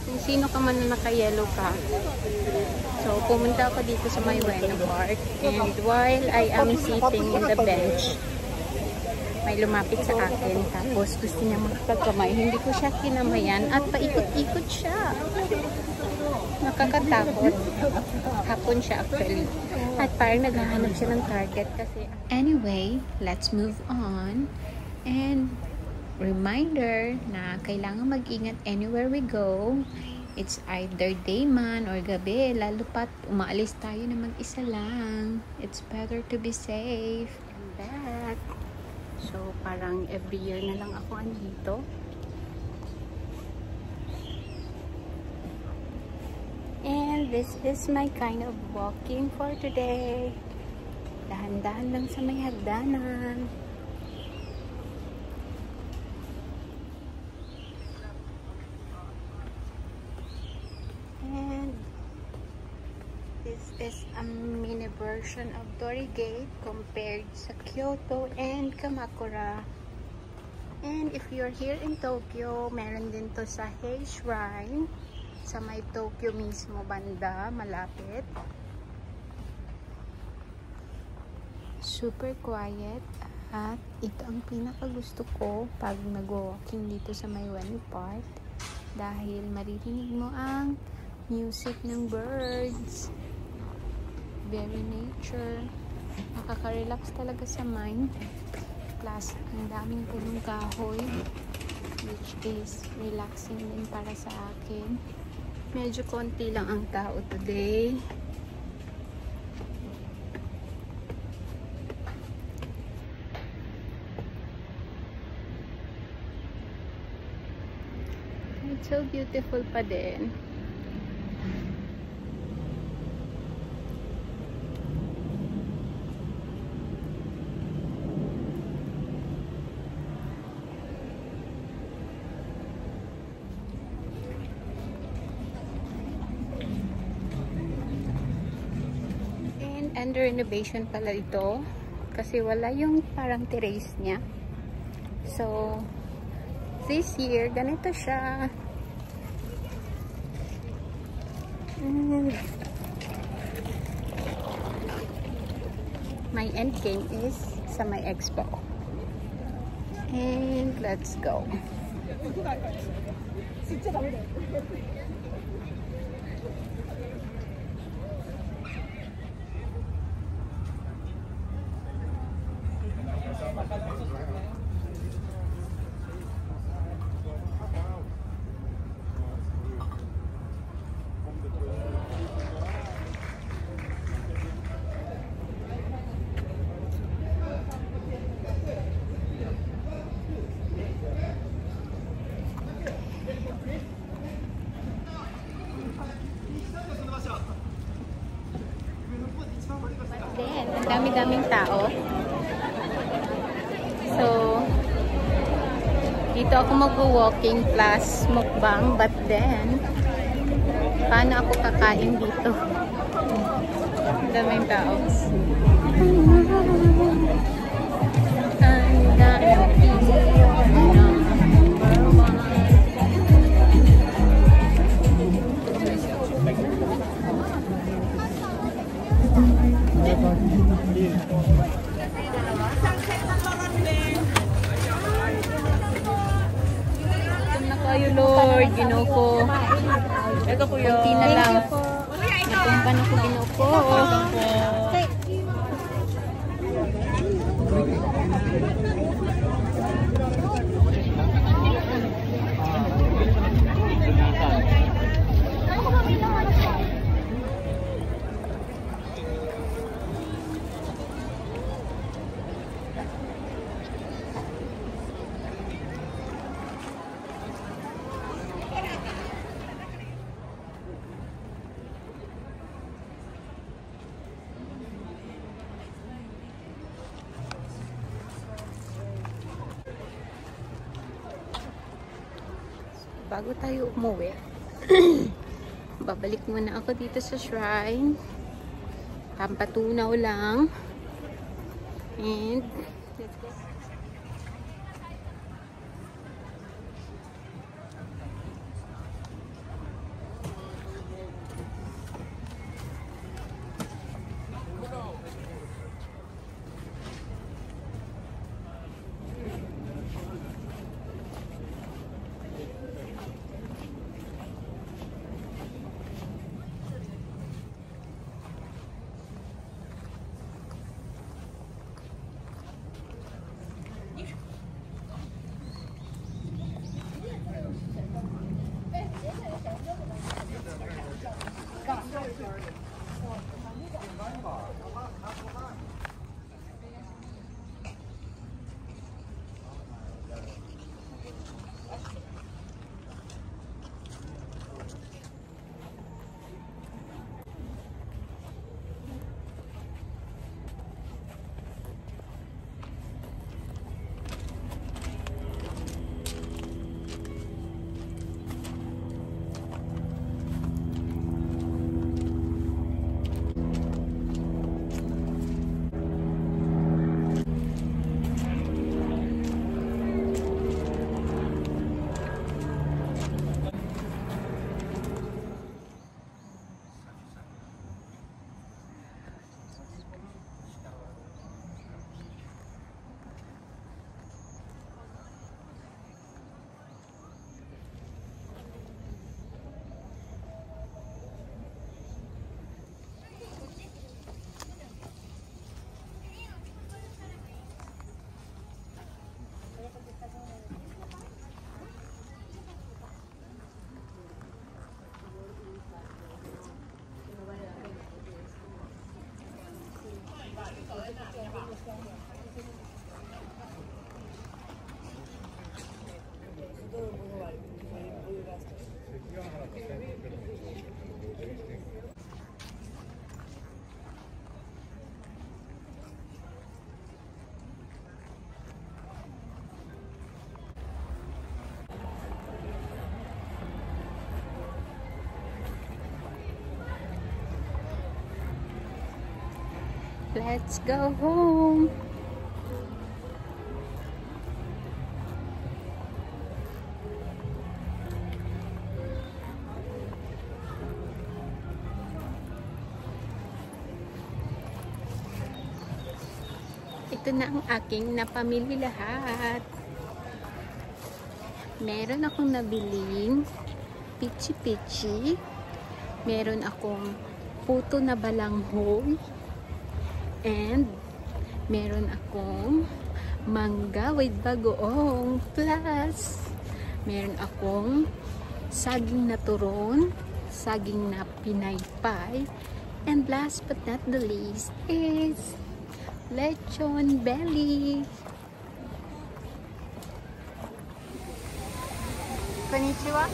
Kung sino ka man na naka-yellow ka. So, pumunta ako dito sa may Ueno Park. And while I am sitting in the bench, may lumapit sa akin. Tapos, gusto niya makapagkamay. Hindi ko siya kinamayan at paikot-ikot siya. Nakakatakot. Hapon siya actually. At parang naghahanap siya ng target kasi. Anyway, let's move on. And reminder na kailangan mag-ingat anywhere we go. It's either day man or gabi. Lalo pat umaalis tayo na mag-isa lang. It's better to be safe. I'm back. So, parang every year na lang ako andito. And this is my kind of walking for today. Dahan-dahan lang sa may hagdanan. And this is a mini version of Torii Gate compared sa Kyoto and Kamakura. And if you're here in Tokyo, meron din to sa Hei Shrine. Sa may Tokyo mismo banda, malapit. Super quiet. At ito ang pinakagusto ko pag nag-walking dito sa may Ueno Park. Dahil maririnig mo ang music ng birds. Very nature. Nakaka-relax talaga sa mind. Plus, ang daming punong kahoy. Which is relaxing din para sa akin. Medyo konti lang ang tao today. It's so beautiful pa din. Under renovation pala ito kasi wala yung parang terrace niya. So this year ganito siya. My end game is sa my expo. And let's go. Ang dami-daming tao. So, dito ako mag-walking plus mukbang. But then, paano ako kakain dito? Ang daming tao. Ang daming kayo, Lord. Ginoo ko. Ito po yun. Kunti na lang. Natumba na ko, Ginoo ko. Bago tayo umuwi, babalik muna ako dito sa shrine. Pampatunaw lang. And let's go. Let's go home. Ito na ang aking napamili lahat. Meron akong nabiling pichi-pichi. Meron akong puto na balanghoy. And meron akong mangga with bagoong. Plus, meron akong saging na turon, saging na pinaypay. And last but not the least is lechon belly. Konnichiwa.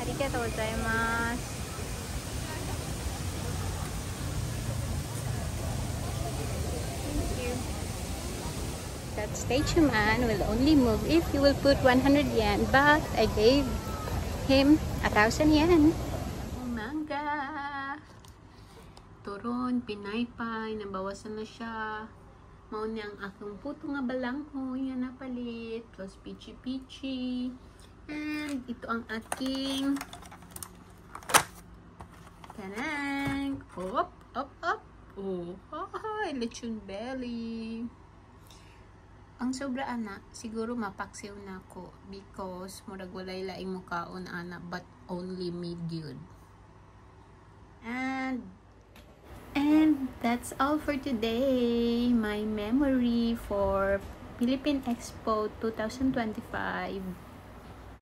Arigatou gozaimasu. Thank you. That statue man will only move if you will put 100 yen, but I gave him 1,000 yen. Mangga. Turon, pinaypay, nabawasan na siya. Mao ni ang akong puto nga balanghoy nga napalit, plus pichi-pichi. And ito ang aking tanang. Up, up, up. Oh, hi, lechon belly. Ang sobra ana, siguro mapaksiw na ako because murag walay laing mukaon ana, but only me good. And that's all for today. My memory for Philippine Expo 2025.